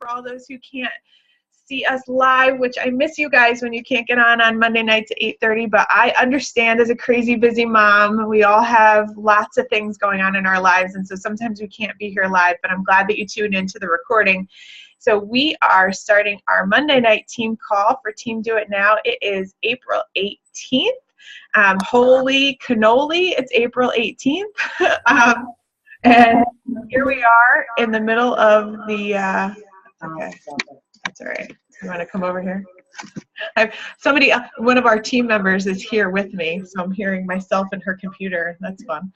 For all those who can't see us live, which I miss you guys when you can't get on Monday nights at 8:30, but I understand as a crazy busy mom, we all have lots of things going on in our lives, and so sometimes we can't be here live, but I'm glad that you tuned into the recording. So we are starting our Monday night team call for Team Do It Now. It is April 18th. Holy cannoli, it's April 18th. And here we are in the middle of the, okay, that's all right. You want to come over here? Somebody, one of our team members is here with me, so I'm hearing myself and her computer. That's fun.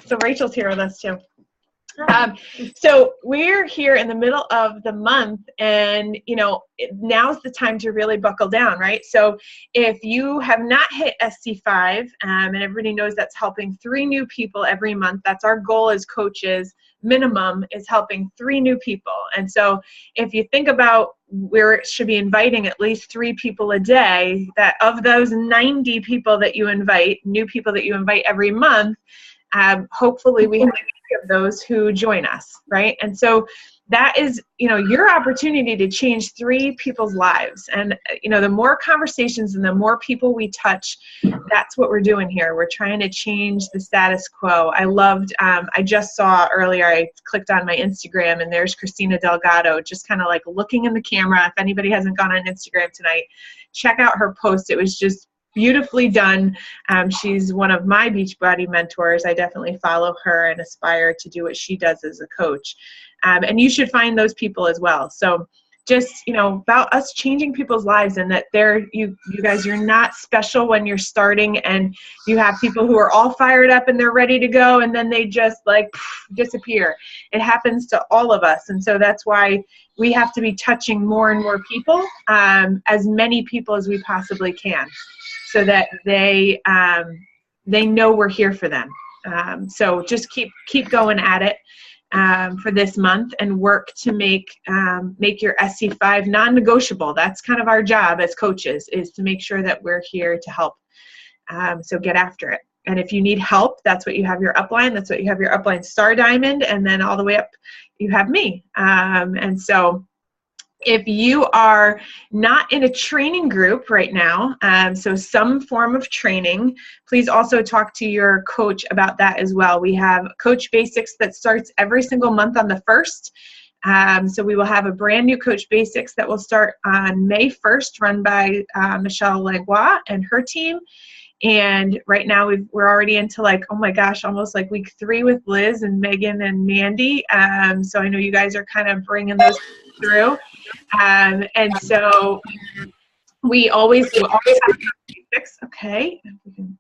So Rachel's here with us too. So we're here in the middle of the month, and now's the time to really buckle down, right? So if you have not hit SC5, and everybody knows that's helping 3 new people every month, that's our goal as coaches, minimum is helping 3 new people. And so if you think about where it should be inviting at least 3 people a day, that of those 90 people that you invite, new people that you invite every month, hopefully we have of those who join us, right? And so that is, your opportunity to change 3 people's lives. And, the more conversations and the more people we touch, that's what we're doing here. We're trying to change the status quo. I loved, I just saw earlier, I clicked on my Instagram and there's Christina Delgado, just kind of like looking in the camera. If anybody hasn't gone on Instagram tonight, check out her post. It was just beautifully done. She's one of my Beachbody mentors. I definitely follow her and aspire to do what she does as a coach. And you should find those people as well. So just, about us changing people's lives, and that you guys, you're not special when you're starting and you have people who are all fired up and they're ready to go and then they just disappear. It happens to all of us. And so that's why we have to be touching more and more people, as many people as we possibly can, so that they know we're here for them. So just keep going at it for this month and work to make your SC5 non-negotiable. That's kind of our job as coaches, is to make sure that we're here to help. So get after it. And if you need help, that's what you have your upline. That's what you have your upline star diamond, and then all the way up you have me. And so if you are not in a training group right now, so some form of training, please also talk to your coach about that as well. We have Coach Basics that starts every single month on the 1st. So we will have a brand new Coach Basics that will start on May 1st, run by Michelle Langlois and her team. And right now we're already into oh my gosh, almost like week 3 with Liz and Megan and Mandy. So I know you guys are kind of bringing those through. And so we always have basics. Okay,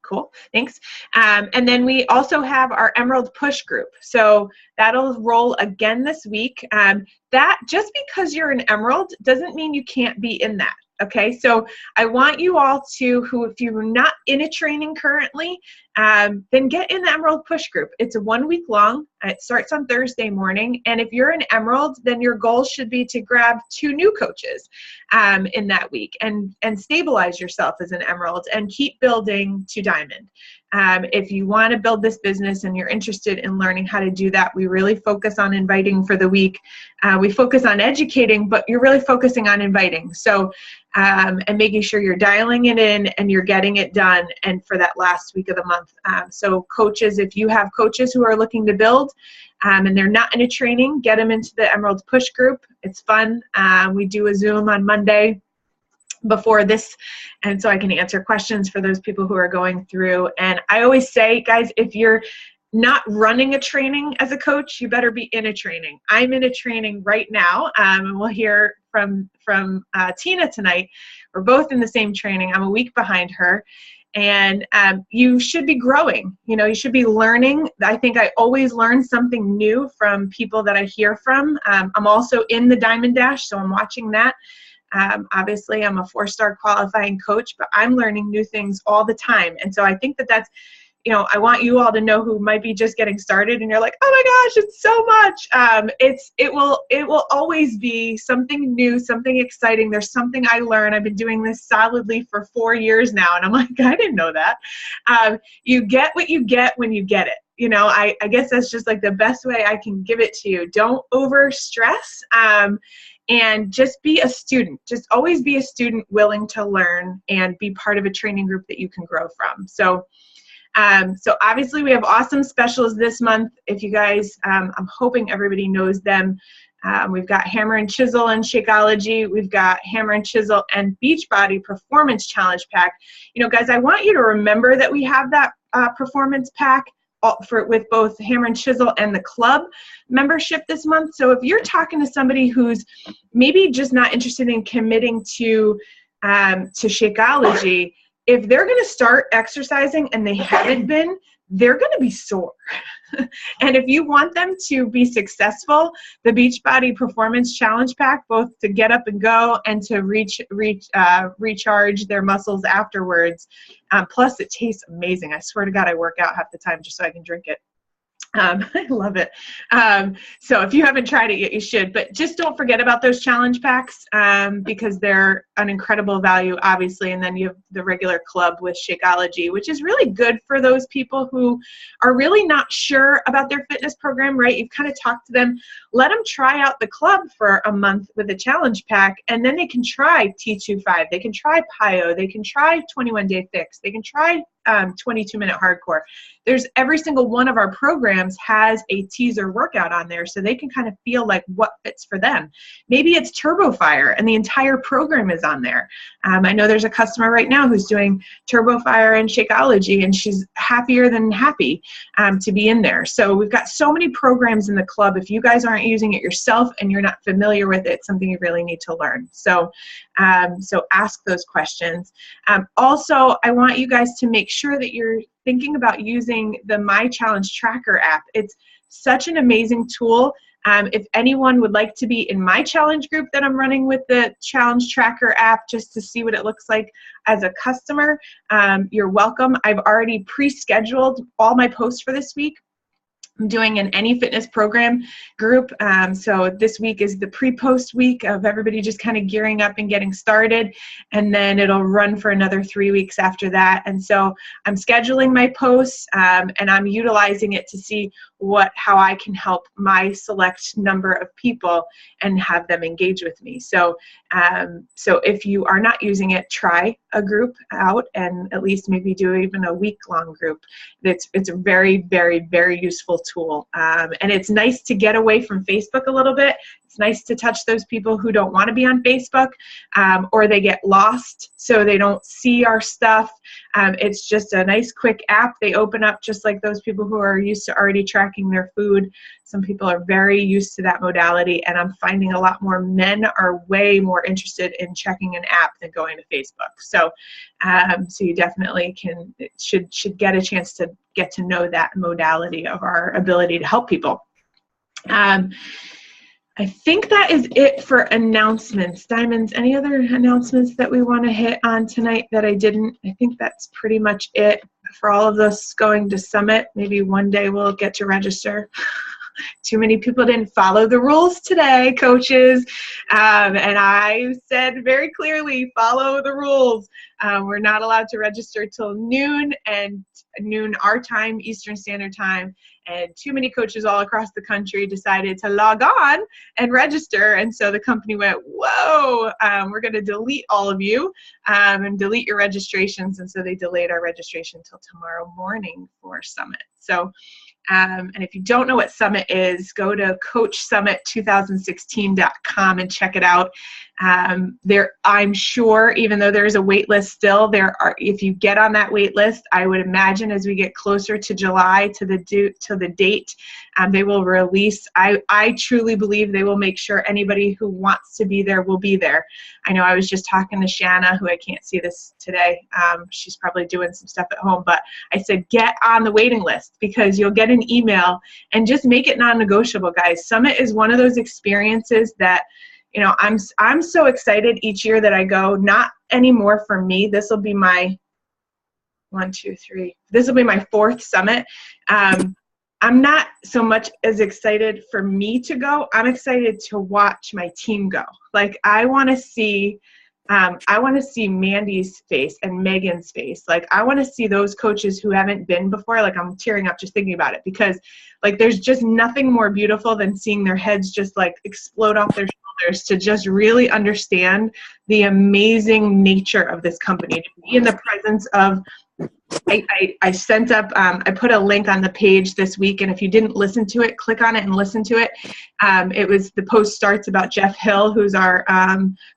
cool, thanks. And then we also have our Emerald Push group. So that'll roll again this week. That just because you're an Emerald doesn't mean you can't be in that. Okay, so I want you all to, if you're not in a training currently, then get in the Emerald Push group. It's a 1 week long. It starts on Thursday morning. And if you're an Emerald, then your goal should be to grab 2 new coaches in that week and stabilize yourself as an Emerald and keep building to Diamond. If you want to build this business and you're interested in learning how to do that, we really focus on inviting for the week. We focus on educating, but you're really focusing on inviting. So, and making sure you're dialing it in and you're getting it done, and for that last week of the month. So coaches, if you have coaches who are looking to build and they're not in a training, get them into the Emerald Push group. It's fun. We do a Zoom on Monday before this, and so I can answer questions for those people who are going through. And I always say, guys, if you're not running a training as a coach, you better be in a training. I'm in a training right now, and we'll hear from Tina tonight. We're both in the same training. I'm a week behind her. And you should be growing. You should be learning. I think I always learn something new from people that I hear from. I'm also in the Diamond Dash, so I'm watching that. Obviously, I'm a 4-star qualifying coach, but I'm learning new things all the time. And so I think that's, I want you all to know who might be just getting started and you're like, oh my gosh, it's so much. It will always be something new, something exciting. There's something I learn. I've been doing this solidly for 4 years now. And I'm like, I didn't know that. You get what you get when you get it. you know, I guess that's just like the best way I can give it to you. Don't over stress, and just be a student. Just always be a student willing to learn and be part of a training group that you can grow from. So obviously we have awesome specials this month. If you guys, I'm hoping everybody knows them. We've got Hammer and Chisel and Shakeology. We've got Hammer and Chisel and Beachbody Performance Challenge Pack. You know, guys, I want you to remember that we have that performance pack with both Hammer and Chisel and the club membership this month. So if you're talking to somebody who's maybe just not interested in committing to Shakeology, if they're going to start exercising and they haven't been, they're going to be sore. And if you want them to be successful, the Beachbody Performance Challenge Pack, both to get up and go and to recharge their muscles afterwards. Plus, it tastes amazing. I swear to God, I work out half the time just so I can drink it. I love it. So if you haven't tried it yet, you should. But just don't forget about those challenge packs, because they're an incredible value, obviously. And then you have the regular club with Shakeology, which is really good for those people who are really not sure about their fitness program, right? You've kind of talked to them. Let them try out the club for a month with a challenge pack, and then they can try T25. They can try PiYo. They can try 21-Day Fix. They can try 22-minute hardcore. There's every single one of our programs has a teaser workout on there, so they can kind of feel like what fits for them. Maybe it's Turbo Fire and the entire program is on there. I know there's a customer right now who's doing Turbo Fire and Shakeology, and she's happier than happy to be in there. So we've got so many programs in the club. If you guys aren't using it yourself and you're not familiar with it, it's something you really need to learn. So ask those questions. Also, I want you guys to make sure that you're thinking about using the My Challenge Tracker app. It's such an amazing tool. If anyone would like to be in my challenge group that I'm running with the Challenge Tracker app just to see what it looks like as a customer, you're welcome. I've already pre-scheduled all my posts for this week. I'm doing an Any Fitness Program group. So this week is the pre-post week of everybody just kind of gearing up and getting started. And then it'll run for another 3 weeks after that. And so I'm scheduling my posts and I'm utilizing it to see how I can help my select number of people and have them engage with me. So if you are not using it, try a group out and at least maybe do even a week-long group. It's a very, very, very useful tool. And it's nice to get away from Facebook a little bit. It's nice to touch those people who don't want to be on Facebook, or they get lost so they don't see our stuff. It's just a nice quick app. They open up just like those people who are used to already tracking their food. Some people are very used to that modality, and I'm finding a lot more men are way more interested in checking an app than going to Facebook. So you definitely should get a chance to get to know that modality of our ability to help people. I think that is it for announcements. Diamonds, any other announcements that we want to hit on tonight that I didn't? I think that's pretty much it for all of us going to Summit. Maybe one day we'll get to register. Too many people didn't follow the rules today, coaches. And I said very clearly, follow the rules. We're not allowed to register till noon, and noon our time, Eastern Standard Time. And too many coaches all across the country decided to log on and register. And so the company went, whoa, we're going to delete all of you and delete your registrations. And so they delayed our registration until tomorrow morning for Summit. So, and if you don't know what Summit is, go to CoachSummit2016.com and check it out. I'm sure, even though there's a wait list still, if you get on that wait list, I would imagine as we get closer to July to the date, they will release. I truly believe they will make sure anybody who wants to be there will be there. I know I was just talking to Shanna, who I can't see this today. She's probably doing some stuff at home, but I said, get on the waiting list because you'll get an email, and just make it non-negotiable, guys. Summit is one of those experiences that, you know, I'm so excited each year that I go. Not anymore for me. This will be my This will be my 4th Summit. I'm not so much as excited for me to go. I'm excited to watch my team go. Like, I want to see I want to see Mandy's face and Megan's face. Like, I want to see those coaches who haven't been before. Like, I'm tearing up just thinking about it, because like, there's just nothing more beautiful than seeing their heads just like explode off their shoulders to just really understand the amazing nature of this company, to be in the presence of, I sent up, I put a link on the page this week, and if you didn't listen to it, click on it and listen to it. The post starts about Jeff Hill, who's our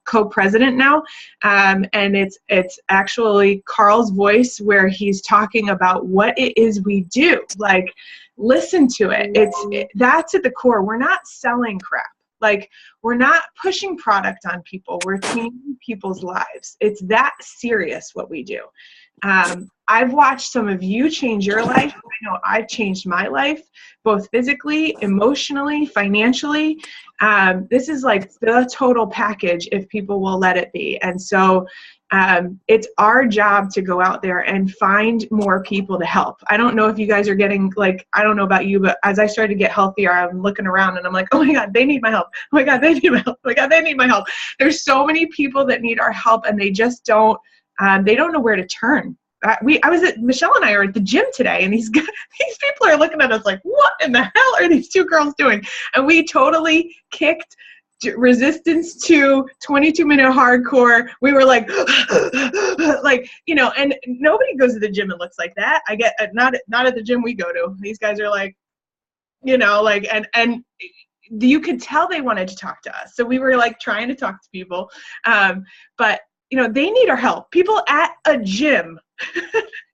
co-president now, and it's actually Carl's voice, where he's talking about what it is we do. Like, listen to it. That's at the core. We're not selling crap. Like, we're not pushing product on people. We're changing people's lives. It's that serious what we do. I've watched some of you change your life. I know I've changed my life, both physically, emotionally, financially. This is like the total package if people will let it be. And so it's our job to go out there and find more people to help. I don't know if you guys are getting, like, I don't know about you, but as I started to get healthier, I'm looking around and I'm like, oh my God, they need my help. Oh my God, they need my help. Oh my God, they need my help. There's so many people that need our help, and they just don't, they don't know where to turn. Michelle and I are at the gym today, and these people are looking at us like, what in the hell are these two girls doing? And we totally kicked resistance to 22-minute hardcore. We were like, like, you know, and nobody goes to the gym and looks like that. I get not at the gym we go to. These guys are like, you know, like, and you could tell they wanted to talk to us. So we were like trying to talk to people, but you know, they need our help. People at a gym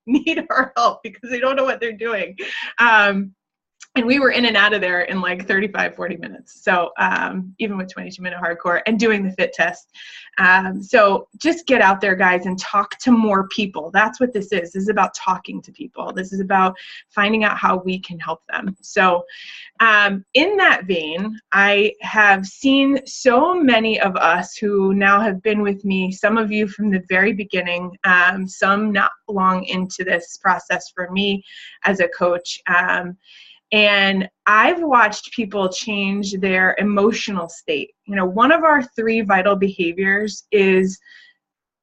need our help because they don't know what they're doing. And we were in and out of there in like 35, 40 minutes. So even with 22-minute hardcore and doing the fit test. So just get out there, guys, and talk to more people. That's what this is. This is about talking to people. This is about finding out how we can help them. So in that vein, I have seen so many of us who now have been with me, some of you from the very beginning, some not long into this process for me as a coach. And I've watched people change their emotional state. You know, one of our 3 vital behaviors is,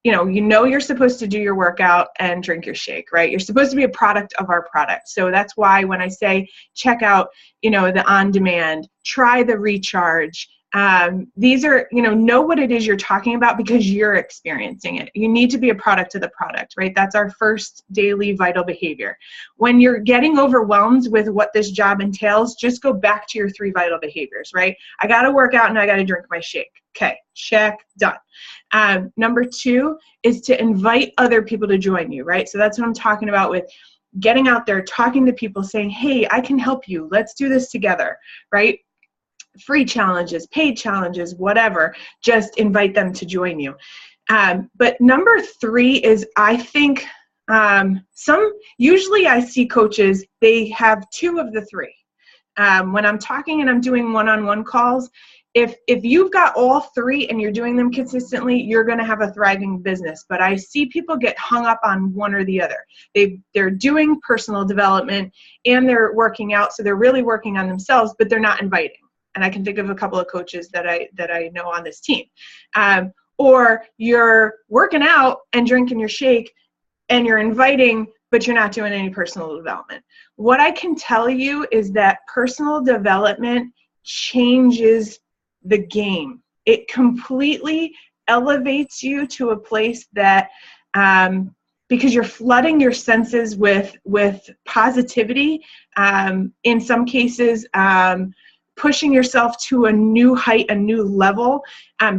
you know you're supposed to do your workout and drink your shake, right? You're supposed to be a product of our product. So that's why when I say check out, you know, the on-demand, try the recharge, these are, you know what it is you're talking about because you're experiencing it. You need to be a product of the product, right? That's our first daily vital behavior. When you're getting overwhelmed with what this job entails, just go back to your 3 vital behaviors, right? I got to work out and I got to drink my shake. Okay, check, done. Number 2 is to invite other people to join you, right? So that's what I'm talking about with getting out there, talking to people, saying, hey, I can help you. Let's do this together, right? Free challenges, paid challenges, whatever, just invite them to join you. But number 3 is, I think, usually I see coaches, they have 2 of the 3. When I'm talking and I'm doing one-on-one calls, if you've got all 3 and you're doing them consistently, you're going to have a thriving business. But I see people get hung up on one or the other. They're doing personal development and they're working out, so they're really working on themselves, but they're not inviting. And I can think of a couple of coaches that I know on this team. Or you're working out and drinking your shake and you're inviting, but you're not doing any personal development. What I can tell you is that personal development changes the game. It completely elevates you to a place that, because you're flooding your senses with positivity, in some cases, pushing yourself to a new height, a new level,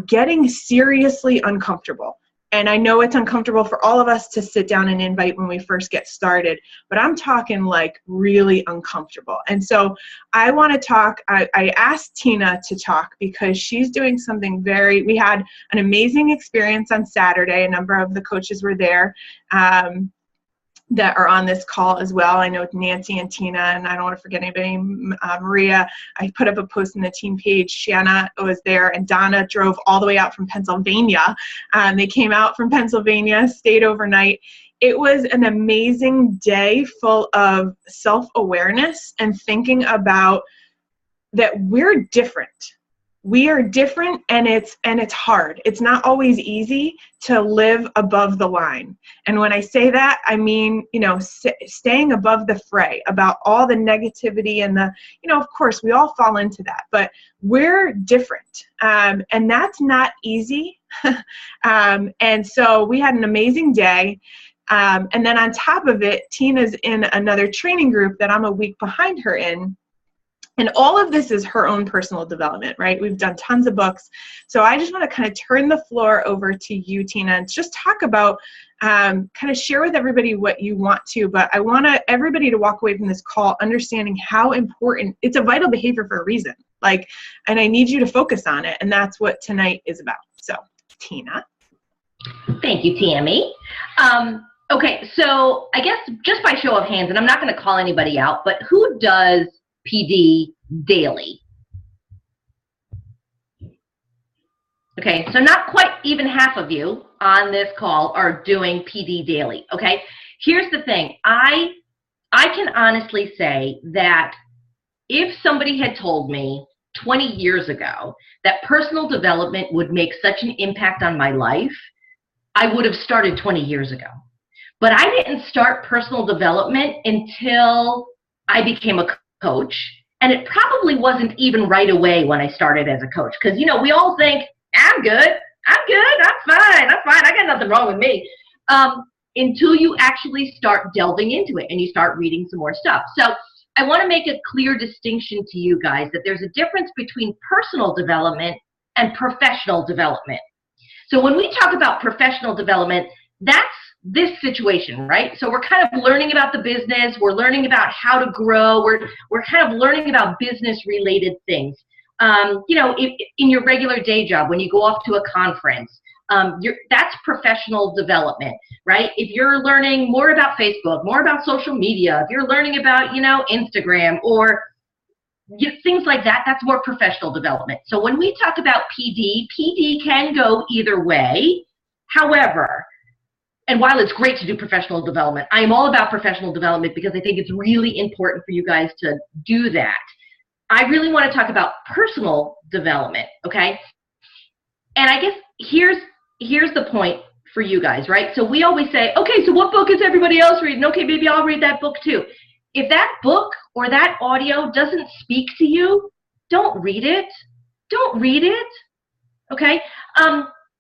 getting seriously uncomfortable. And I know it's uncomfortable for all of us to sit down and invite when we first get started, but I'm talking like really uncomfortable. And so I want to talk, I asked Tina to talk because she's doing something we had an amazing experience on Saturday. A number of the coaches were there. That are on this call as well. I know Nancy and Tina, and I don't want to forget anybody, Maria. I put up a post in the team page. Shanna was there, and Donna drove all the way out from Pennsylvania. They came out from Pennsylvania, stayed overnight. It was an amazing day full of self-awareness and thinking about that we're different. we are different, and it's hard. It's not always easy to live above the line. And when I say that, I mean, staying above the fray about all the negativity and the, of course we all fall into that, but we're different. And that's not easy. And so we had an amazing day. And then on top of it, Tina's in another training group that I'm a week behind her in. And all of this is her own personal development, right? We've done tons of books. So I just want to kind of turn the floor over to you, Tina, and just talk about, kind of share with everybody what you want to. But I want everybody to walk away from this call understanding how important, it's a vital behavior for a reason. And I need you to focus on it. And that's what tonight is about. So, Tina. Thank you, Tammy. Okay, so I guess just by show of hands, and I'm not going to call anybody out, but who does PD daily? Okay, so not quite even half of you on this call are doing PD daily. Okay, here's the thing. I can honestly say that if somebody had told me 20 years ago that personal development would make such an impact on my life, I would have started 20 years ago. But I didn't start personal development until I became a coach, and it probably wasn't even right away when I started as a coach, because we all think I'm good, I'm fine, I got nothing wrong with me, until you actually start delving into it and you start reading some more stuff. So I want to make a clear distinction to you guys that there's a difference between personal development and professional development. So when we talk about professional development, that's this situation, right? So we're kind of learning about the business, we're learning about how to grow, we're kind of learning about business related things. In your regular day job, when you go off to a conference, that's professional development, right? If you're learning more about Facebook, more about social media, if you're learning about, Instagram or things like that, that's more professional development. So when we talk about PD can go either way. However, and while it's great to do professional development, I am all about professional development because I think it's really important for you guys to do that. I really want to talk about personal development, okay? And I guess here's the point for you guys, right? So we always say, okay, so what book is everybody else reading? Okay, maybe I'll read that book too. If that book or that audio doesn't speak to you, don't read it. Don't read it, okay?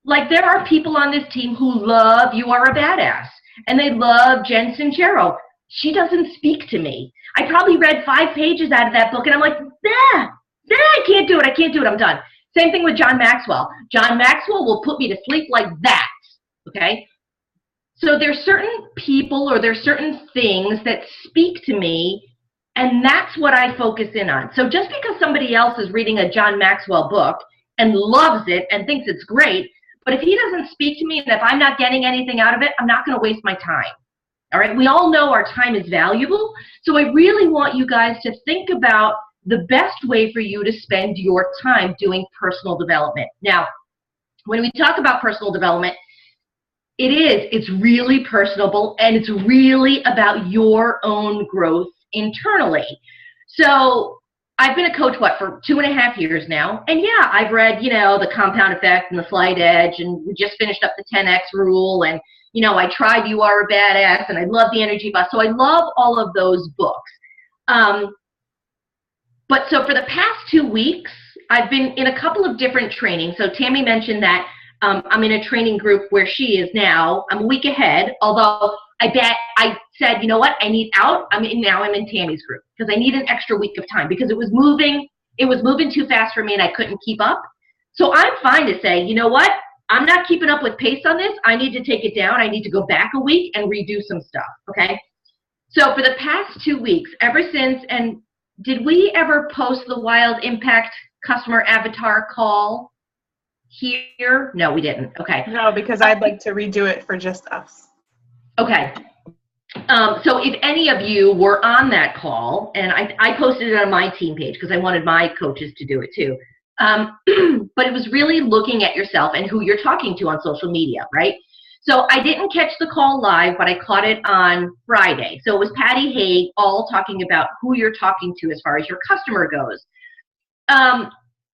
Like there are people on this team who love You Are a Badass, and they love Jen Sincero. She doesn't speak to me. I probably read 5 pages out of that book, and I'm like, I can't do it, I'm done. Same thing with John Maxwell. John Maxwell will put me to sleep like that, okay? So there's certain people or there's certain things that speak to me, and that's what I focus in on. So just because somebody else is reading a John Maxwell book and loves it and thinks it's great, but if he doesn't speak to me and if I'm not getting anything out of it, I'm not going to waste my time. All right, we all know our time is valuable, so I really want you guys to think about the best way for you to spend your time doing personal development. Now, when we talk about personal development, it's really personable, and it's really about your own growth internally. So I've been a coach, for 2.5 years now, and yeah, I've read, The Compound Effect and The Slight Edge, and we just finished up the 10X Rule, and I tried You Are a Badass, and I love the Energy Bus. So I love all of those books. But so for the past 2 weeks, I've been in a couple of different trainings. So Tammy mentioned that I'm in a training group where she is now. I'm a week ahead, although I said, you know what, I need out. Now I'm in Tammy's group because I need an extra week of time because it was moving too fast for me and I couldn't keep up. So I'm fine to say, you know what, I'm not keeping up with pace on this. I need to take it down. I need to go back a week and redo some stuff, okay? So for the past 2 weeks, ever since, and did we ever post the Wild Impact customer avatar call here? No, we didn't. Okay. No, because I'd like to redo it for just us. Okay. So if any of you were on that call, and I posted it on my team page because I wanted my coaches to do it too. But it was really looking at yourself and who you're talking to on social media, right? So I didn't catch the call live, but I caught it on Friday. So it was Patty Haig all talking about who you're talking to as far as your customer goes.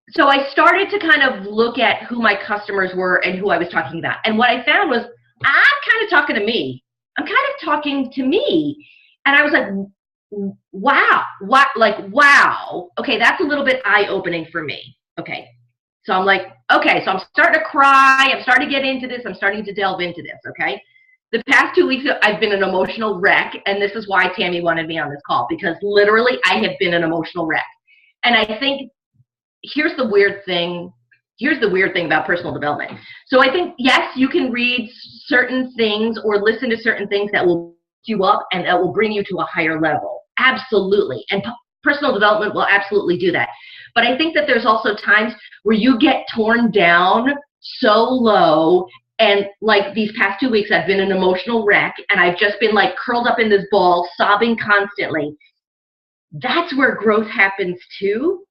so I started to kind of look at who my customers were and who I was talking about. And what I found was I'm kind of talking to me. I'm kind of talking to me. And I was like, wow, wow. Okay, that's a little bit eye-opening for me. Okay. So I'm like, okay, so I'm starting to cry. I'm starting to get into this. I'm starting to delve into this, okay? The past 2 weeks, I've been an emotional wreck, and this is why Tammy wanted me on this call, because literally I have been an emotional wreck. And I think here's the weird thing. Here's the weird thing about personal development. So I think, yes, you can read certain things or listen to certain things that will lift you up and that will bring you to a higher level. Absolutely. And personal development will absolutely do that. But I think that there's also times where you get torn down so low, and like these past 2 weeks, I've been an emotional wreck, and I've just been like curled up in this ball, sobbing constantly. That's where growth happens too.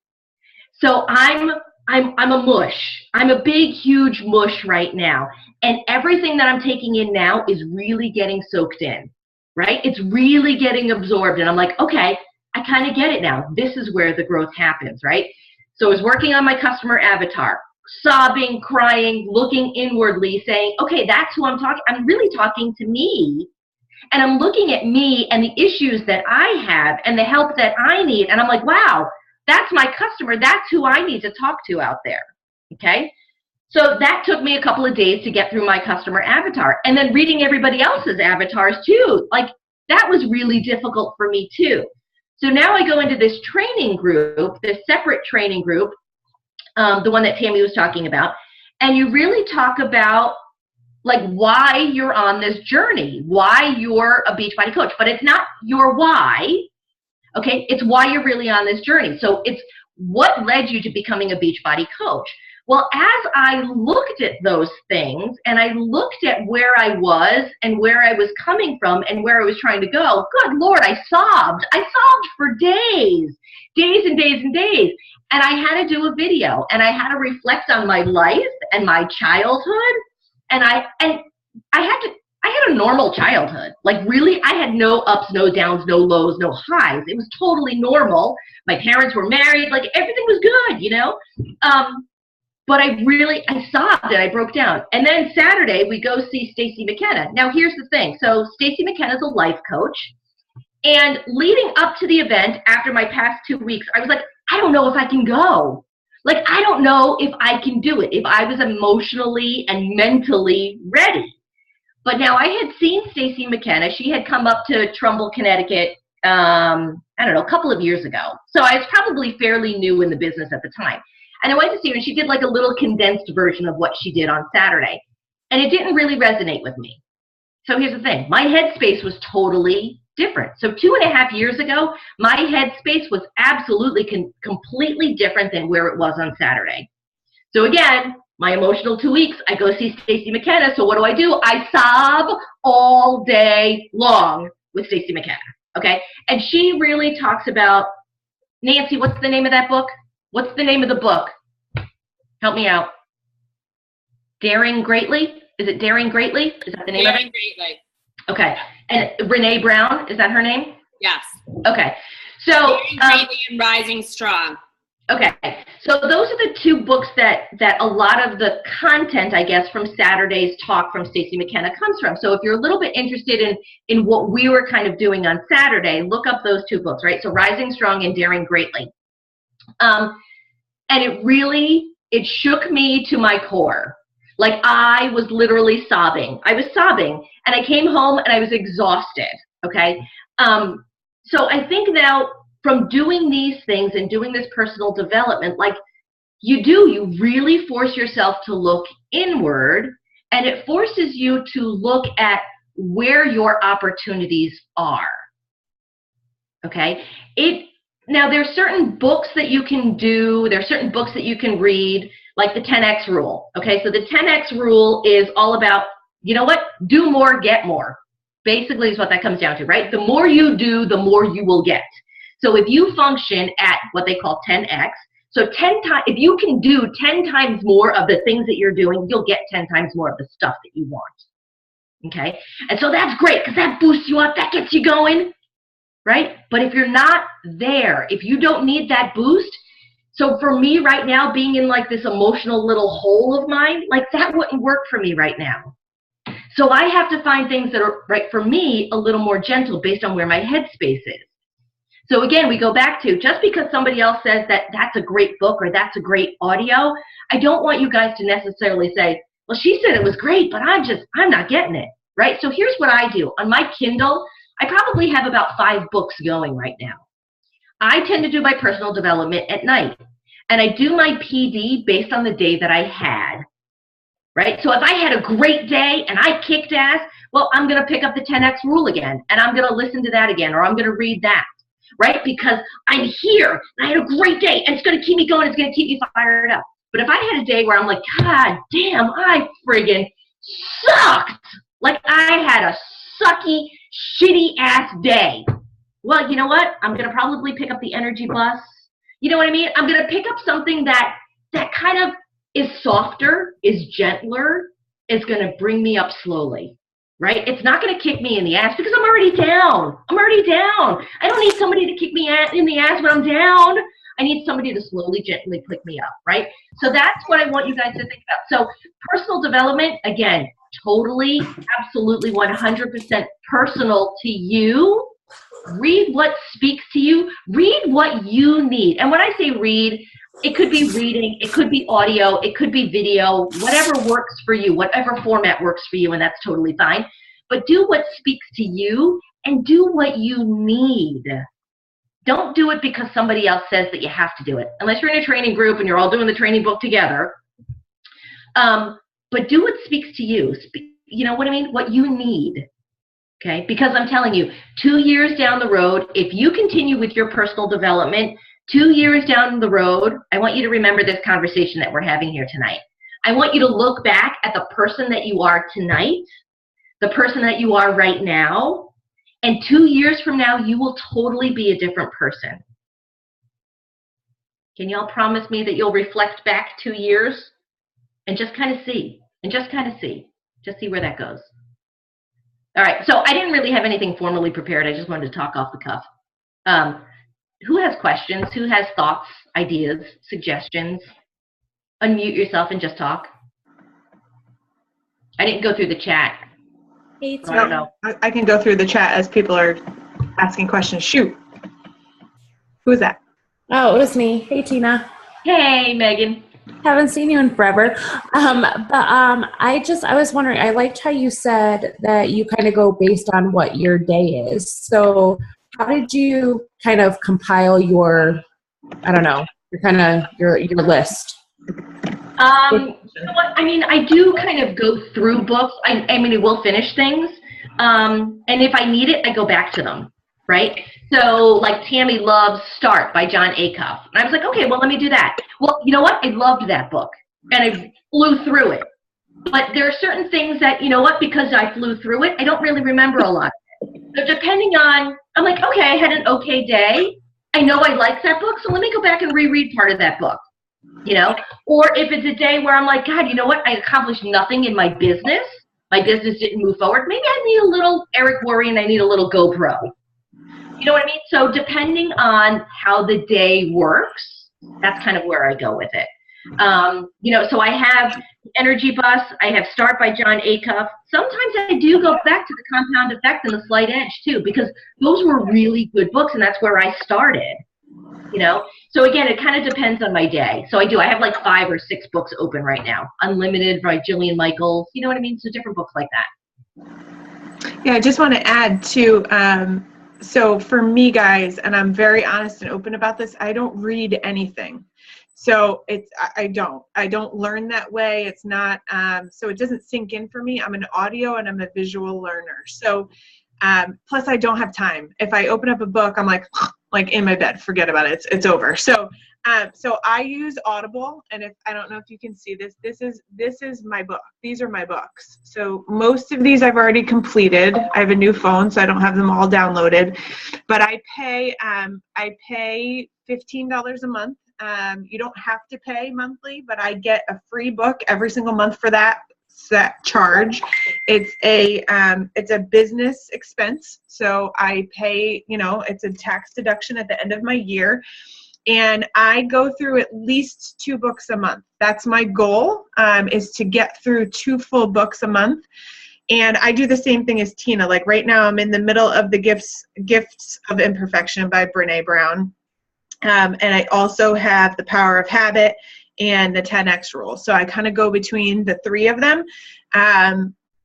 So I'm a mush. I'm a big, huge mush right now. And everything that I'm taking in now is really getting soaked in, right? It's really getting absorbed. And I'm like, okay, I kind of get it now. This is where the growth happens, right? So I was working on my customer avatar, sobbing, crying, looking inwardly, saying, okay, that's who I'm talking. I'm really talking to me. And I'm looking at me and the issues that I have and the help that I need. And I'm like, wow, that's my customer. That's who I need to talk to out there. Okay. So that took me a couple of days to get through my customer avatar, and then reading everybody else's avatars too. Like that was really difficult for me too. So now I go into this training group, this separate training group, the one that Tammy was talking about, and you really talk about like why you're on this journey, why you're a Beachbody coach, but it's not your why, okay? It's why you're really on this journey. So it's what led you to becoming a Beachbody coach. Well, as I looked at those things and I looked at where I was and where I was coming from and where I was trying to go, good Lord, I sobbed. I sobbed for days and days and days. And I had to do a video, and I had to reflect on my life and my childhood. And I had a normal childhood. Like really, I had no ups, no downs, no lows, no highs. It was totally normal. My parents were married. Like everything was good, you know? But I sobbed and I broke down. And then Saturday, we go see Stacey McKenna. Now, here's the thing. So Stacey McKenna is a life coach. And leading up to the event, after my past 2 weeks, I was like, I don't know if I can go. Like, I don't know if I can do it, if I was emotionally and mentally ready. But now I had seen Stacey McKenna. She had come up to Trumbull, Connecticut, I don't know, a couple of years ago. So I was probably fairly new in the business at the time. And I went to see her, and she did like a little condensed version of what she did on Saturday. And it didn't really resonate with me. So here's the thing. My headspace was totally different. So 2.5 years ago, my headspace was absolutely completely different than where it was on Saturday. So again, my emotional 2 weeks, I go see Stacey McKenna. So what do? I sob all day long with Stacey McKenna. Okay. And she really talks about, Nancy, what's the name of that book? What's the name of the book? Help me out. Daring Greatly? Is it Daring Greatly? Is that the name of it? Daring Greatly. Okay. And Brene Brown, is that her name? Yes. Okay. So Daring Greatly and Rising Strong. Okay. So those are the two books that a lot of the content, I guess, from Saturday's talk from Stacey McKenna comes from. So if you're a little bit interested in what we were kind of doing on Saturday, look up those two books, right? So Rising Strong and Daring Greatly. And it shook me to my core. Like I was literally sobbing. I was sobbing, and I came home and I was exhausted. Okay. So I think now from doing these things and doing this personal development, like you really force yourself to look inward, and it forces you to look at where your opportunities are. Okay. Now, there's certain books that you can do. There's certain books that you can read, like the 10X rule. Okay, so the 10X rule is all about, you know what? Do more, get more. Basically is what that comes down to, right? The more you do, the more you will get. So if you function at what they call 10X, so 10 times, if you can do 10 times more of the things that you're doing, you'll get 10 times more of the stuff that you want. Okay, and so that's great because that boosts you up, that gets you going. Right? But if you're not there, if you don't need that boost, So for me right now, being in like this emotional little hole of mine, like that wouldn't work for me right now. So I have to find things that are right for me a little more gentle based on where my headspace is. So again, we go back to just because somebody else says that that's a great book or that's a great audio, I don't want you guys to necessarily say, well, she said it was great, but I'm not getting it, right? So here's what I do. On my Kindle, I probably have about 5 books going right now. I tend to do my personal development at night, and I do my PD based on the day that I had, right? So if I had a great day and I kicked ass, well, I'm going to pick up the 10X rule again, and I'm going to listen to that again, or I'm going to read that, right? Because I'm here, and I had a great day, and it's going to keep me going, it's going to keep me fired up. But if I had a day where I'm like, God damn, I friggin' sucked, like I had a sucky, shitty-ass day, well, you know what? I'm going to probably pick up the energy bus. You know what I mean? I'm going to pick up something that kind of is softer, is gentler, is going to bring me up slowly, right? It's not going to kick me in the ass because I'm already down. I'm already down. I don't need somebody to kick me in the ass when I'm down. I need somebody to slowly, gently pick me up, right? So that's what I want you guys to think about. So personal development, again, totally, absolutely 100% personal to you. Read what speaks to you. Read what you need. And when I say read, it could be reading, it could be audio, it could be video, whatever works for you, whatever format works for you, and that's totally fine. But do what speaks to you and do what you need. Don't do it because somebody else says that you have to do it. Unless you're in a training group and you're all doing the training book together. But do what speaks to you. You know what I mean? What you need. Okay, because I'm telling you, 2 years down the road, if you continue with your personal development, 2 years down the road, I want you to remember this conversation that we're having here tonight. I want you to look back at the person that you are tonight, the person that you are right now, and 2 years from now, you will totally be a different person. Can y'all promise me that you'll reflect back 2 years and just kind of see, just see where that goes. All right, so I didn't really have anything formally prepared. I just wanted to talk off the cuff. Who has questions? Who has thoughts, ideas, suggestions? Unmute yourself and just talk. I didn't go through the chat. I don't know. I can go through the chat as people are asking questions. Shoot. Who is that? Oh, it was me. Hey, Tina. Hey, Megan. Haven't seen you in forever. I was wondering, I liked how you said that you kind of go based on what your day is. So how did you kind of compile your, I don't know, your list? You know what? I mean, I do kind of go through books. I mean, I will finish things. And if I need it, I go back to them, right? So like Tammy loves Start by John Acuff. And I was like, okay, well, let me do that. Well, you know what? I loved that book. And I flew through it. But there are certain things that, you know what, because I flew through it, I don't really remember a lot of it. So depending on, I'm like, okay, I had an okay day. I know I like that book, so let me go back and reread part of that book. You know, or if it's a day where I'm like, God, you know what? I accomplished nothing in my business. My business didn't move forward. Maybe I need a little Eric Worre and I need a little GoPro. You know what I mean? So depending on how the day works, that's kind of where I go with it. You know, so I have Energy Bus. I have Start by John Acuff. Sometimes I do go back to the Compound Effect and the Slight Edge too, because those were really good books and that's where I started. You know, so again, it kind of depends on my day. So I have like 5 or 6 books open right now. Unlimited by Jillian Michaels. You know what I mean? So different books like that. Yeah, I just want to add to, so for me, guys, and I'm very honest and open about this, I don't read anything. So I don't learn that way. It's not, so it doesn't sink in for me. I'm an audio and I'm a visual learner. So, plus I don't have time. If I open up a book, I'm like in my bed, forget about it. It's over. So, so I use Audible, and if I don't know if you can see this, this is my book. These are my books. So most of these I've already completed. I have a new phone, so I don't have them all downloaded, but I pay $15 a month. You don't have to pay monthly, but I get a free book every single month for that charge. It's a business expense, so I pay, you know, it's a tax deduction at the end of my year. And I go through at least 2 books a month. That's my goal, is to get through 2 full books a month. And I do the same thing as Tina. Like right now I'm in the middle of the Gifts of Imperfection by Brene Brown. And I also have The Power of Habit and the 10X Rule. So I kind of go between the 3 of them.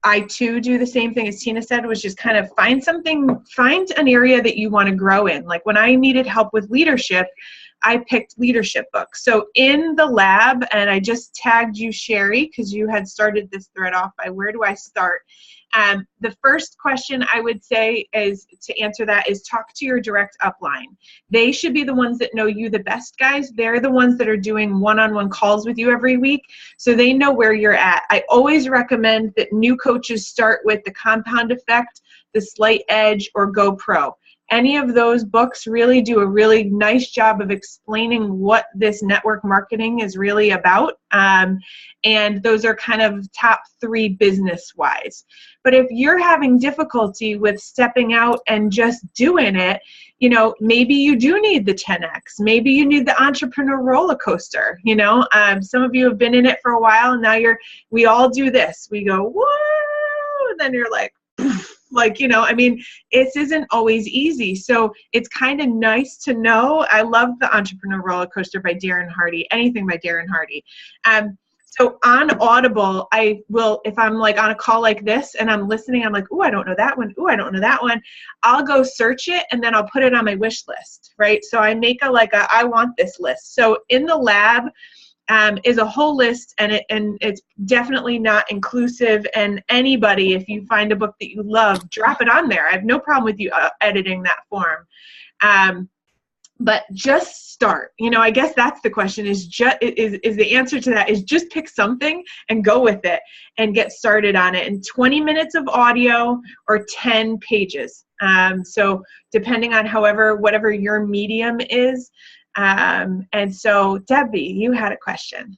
I too do the same thing as Tina said, which is kind of find an area that you want to grow in. Like when I needed help with leadership, I picked leadership books. So in the lab, and I just tagged you, Sherry, because you had started this thread off by where do I start? The first question I would say is to answer that is talk to your direct upline. They should be the ones that know you the best, guys. They're the ones that are doing one-on-one calls with you every week, so they know where you're at. I always recommend that new coaches start with The Compound Effect, The Slight Edge, or Go Pro. Any of those books really do a really nice job of explaining what this network marketing is really about. And those are kind of top 3 business-wise. But if you're having difficulty with stepping out and just doing it, maybe you do need the 10X. Maybe you need the entrepreneur roller coaster. Some of you have been in it for a while, and now we all do this. We go, whoa, and then you're like, it isn't always easy. So it's kind of nice to know. I love the Entrepreneur Roller Coaster by Darren Hardy, anything by Darren Hardy. So on Audible, I will, if I'm like on a call like this and I'm listening, I'm like, oh, I don't know that one. Oh, I don't know that one. I'll go search it and then I'll put it on my wish list, right? So I make a I want this list. So in the lab, is a whole list, and it's definitely not inclusive. And anybody, if you find a book that you love, drop it on there. I have no problem with you editing that form. But just start. I guess that's the question. Is the answer to that is just pick something and go with it and get started on it. And 20 minutes of audio or 10 pages. So depending on whatever your medium is. And so, Debbie, you had a question.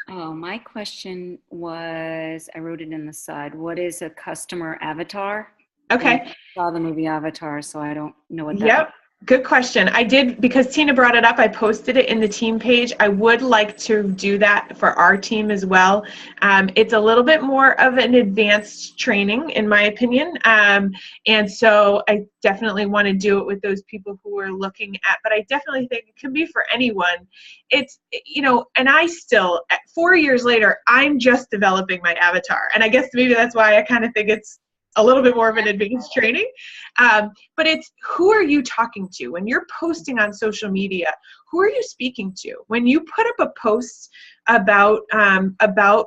Oh, my question was, I wrote it in the side. What is a customer avatar? Okay. I saw the movie Avatar, so I don't know what that Yep. is. Good question. I did, because Tina brought it up, I posted it in the team page. I would like to do that for our team as well. It's a little bit more of an advanced training, in my opinion. And so I definitely want to do it with those people who are looking at, but I definitely think it can be for anyone. It's, and I still, 4 years later, I'm just developing my avatar. And I guess maybe that's why I kind of think it's a little bit more of an advanced training. But it's, who are you talking to? When you're posting on social media, who are you speaking to? When you put up a post about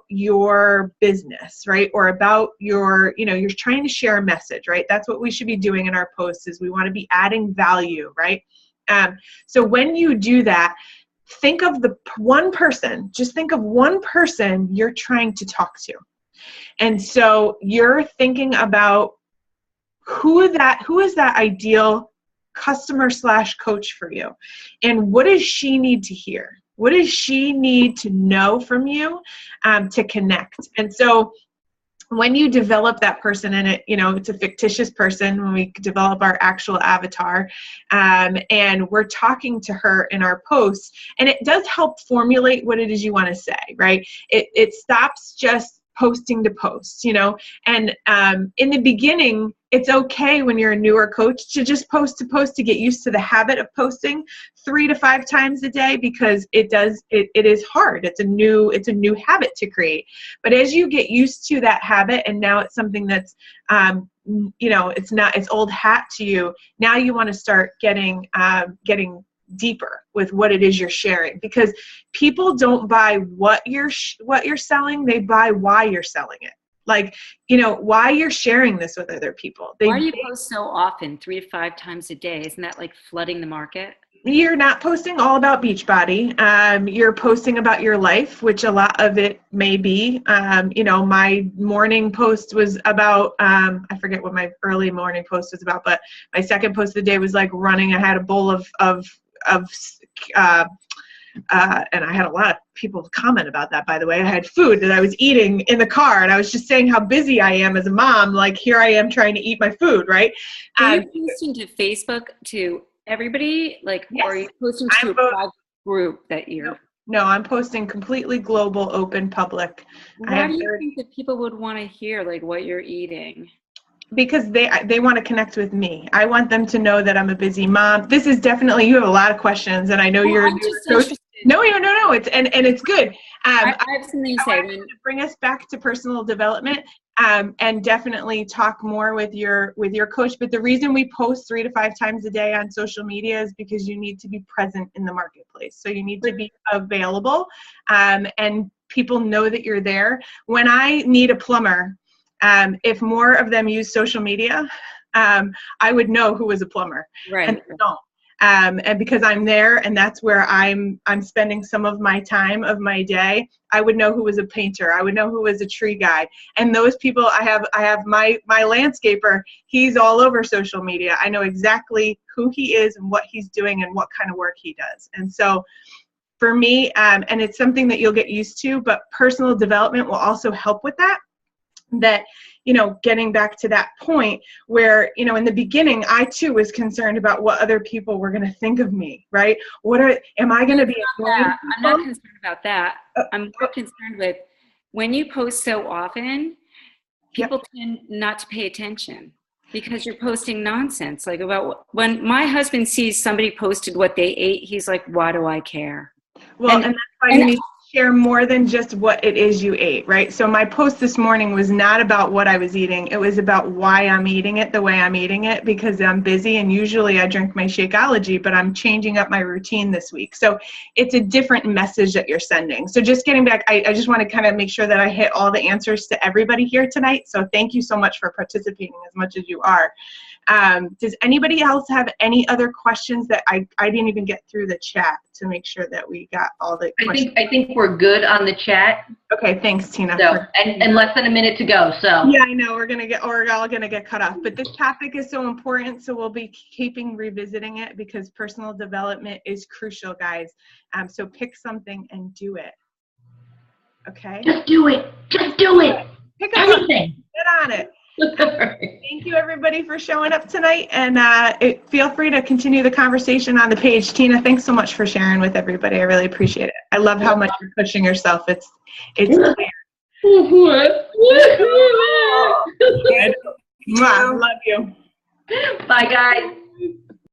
your business, right? Or about you're trying to share a message, right? That's what we should be doing in our posts, is we want to be adding value, right? So when you do that, think of just think of one person you're trying to talk to. And so you're thinking about who is that ideal customer / coach for you, and what does she need to hear? What does she need to know from you to connect? And so when you develop that person, and it's a fictitious person when we develop our actual avatar, and we're talking to her in our posts, and it does help formulate what it is you want to say, right? It stops just posting to post, and in the beginning, it's okay when you're a newer coach to just post to get used to the habit of posting 3 to 5 times a day, because it is hard. It's a new habit to create. But as you get used to that habit, and now it's something that's it's old hat to you. Now you want to start getting deeper with what it is you're sharing, because people don't buy what you're selling, they buy why you're selling it. Like, why you're sharing this with other people. Why do you post so often, 3 to 5 times a day? Isn't that like flooding the market? You're not posting all about Beachbody. You're posting about your life, which a lot of it may be. My morning post was about, I forget what my early morning post was about, but my second post of the day was like running. I had a bowl of and I had a lot of people comment about that, by the way. I had food that I was eating in the car, and I was just saying how busy I am as a mom. Like, here I am trying to eat my food, right? Do you post into Facebook to everybody? Like, Yes. or are you posting to I'm a private group that you're? No, I'm posting completely global, open, public. Why do you think that people would want to hear like what you're eating? Because they want to connect with me. I want them to know that I'm a busy mom. This is definitely, you have a lot of questions, and I know you're I'm just interested. No, it's and it's good. I have something to say. I want to bring us back to personal development, and definitely talk more with your coach. But the reason we post 3 to 5 times a day on social media is because you need to be present in the marketplace. So you need to be available, and people know that you're there. When I need a plumber, if more of them use social media, I would know who was a plumber. Right. And they don't. And because I'm there, and that's where I'm spending some of my time of my day, I would know who was a painter. I would know who was a tree guy. And those people, I have my landscaper. He's all over social media. I know exactly who he is and what he's doing and what kind of work he does. And so for me, and it's something that you'll get used to, but personal development will also help with that. That, getting back to that point where, in the beginning, I too was concerned about what other people were going to think of me, right? Am I going to be annoying? I'm not concerned about that. I'm more concerned with when you post so often, people tend not to pay attention because you're posting nonsense. Like when my husband sees somebody posted what they ate, he's like, why do I care? Well, and that's why you need to share more than just what it is you ate, right? So my post this morning was not about what I was eating. It was about why I'm eating it the way I'm eating it, because I'm busy, and usually I drink my Shakeology, but I'm changing up my routine this week. So it's a different message that you're sending. So just getting back, I just want to kind of make sure that I hit all the answers to everybody here tonight. So thank you so much for participating as much as you are. Does anybody else have any other questions that I didn't even get through the chat to make sure that we got all the questions? I think we're good on the chat. Okay, thanks, Tina. So, and less than a minute to go. So yeah, I know we're all gonna get cut off, but this topic is so important, so we'll be keeping revisiting it because personal development is crucial, guys. So pick something and do it. Okay. Just do it. Just do it. Pick up something. Get on it. Thank you, everybody, for showing up tonight, and feel free to continue the conversation on the page. Tina, thanks so much for sharing with everybody. I really appreciate it. I love how much you're pushing yourself. It's clear. Mwah, love you. Bye, guys.